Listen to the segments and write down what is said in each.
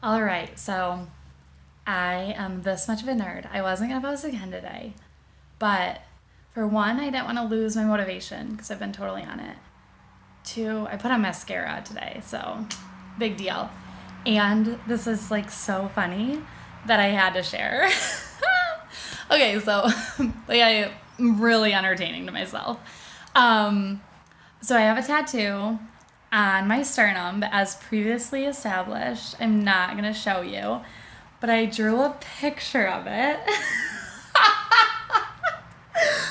All right, so I am this much of a nerd. I wasn't going to post again today, but for one, I didn't want to lose my motivation because I've been totally on it. Two, I put on mascara today, so big deal. And this is like so funny that I had to share. Okay, so like I'm really entertaining to myself. Um, so I have a tattoo on my sternum, but as previously established, I'm not gonna show you, but I drew a picture of it,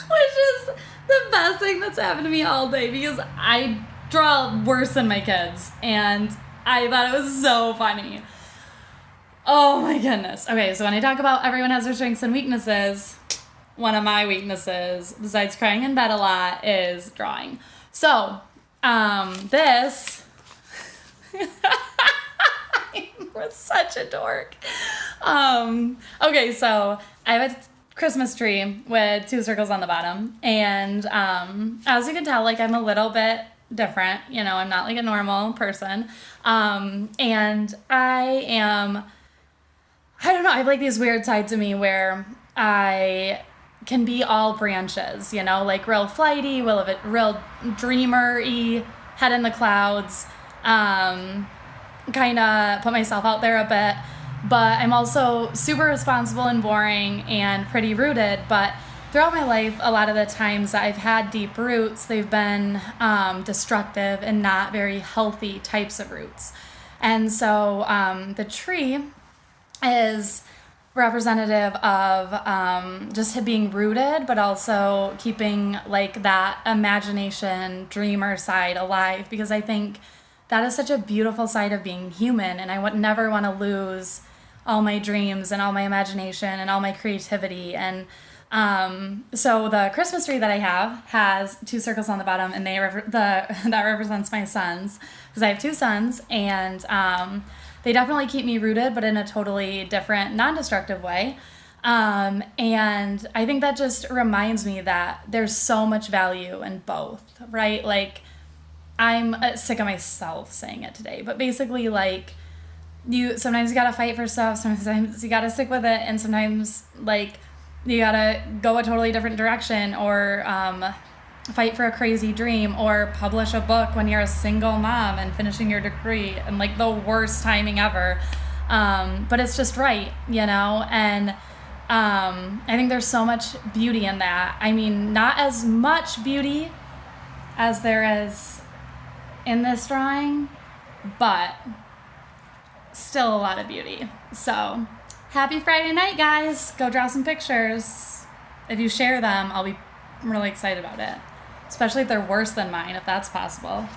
which is the best thing that's happened to me all day because I draw worse than my kids, and I thought it was so funny. Oh my goodness. Okay, so when I talk about everyone has their strengths and weaknesses, one of my weaknesses, besides crying in bed a lot, is drawing. So, this was such a dork. Okay, so I have a Christmas tree with two circles on the bottom, and as you can tell, like I'm a little bit different. You know, I'm not like a normal person, and I don't know, I have like these weird sides of me where I can be all branches, you know, like real flighty, real dreamer-y, head in the clouds, kind of put myself out there a bit, but I'm also super responsible and boring and pretty rooted. But throughout my life, a lot of the times that I've had deep roots, they've been destructive and not very healthy types of roots. And so the tree is representative of just being rooted, but also keeping like that imagination dreamer side alive, because I think that is such a beautiful side of being human, and I would never want to lose all my dreams and all my imagination and all my creativity. And so the Christmas tree that I have has two circles on the bottom, and that represents my sons, because I have two sons, and they definitely keep me rooted, but in a totally different, non-destructive way. And I think that just reminds me that there's so much value in both, right? Like, I'm sick of myself saying it today, but basically, like, sometimes you gotta fight for stuff, sometimes you gotta stick with it, and sometimes, like, you gotta go a totally different direction, or fight for a crazy dream, or publish a book when you're a single mom and finishing your degree and like the worst timing ever. But it's just right, you know? And I think there's so much beauty in that. I mean, not as much beauty as there is in this drawing, but still a lot of beauty. So happy Friday night, guys. Go draw some pictures. If you share them, I'll be really excited about it. Especially if they're worse than mine, if that's possible.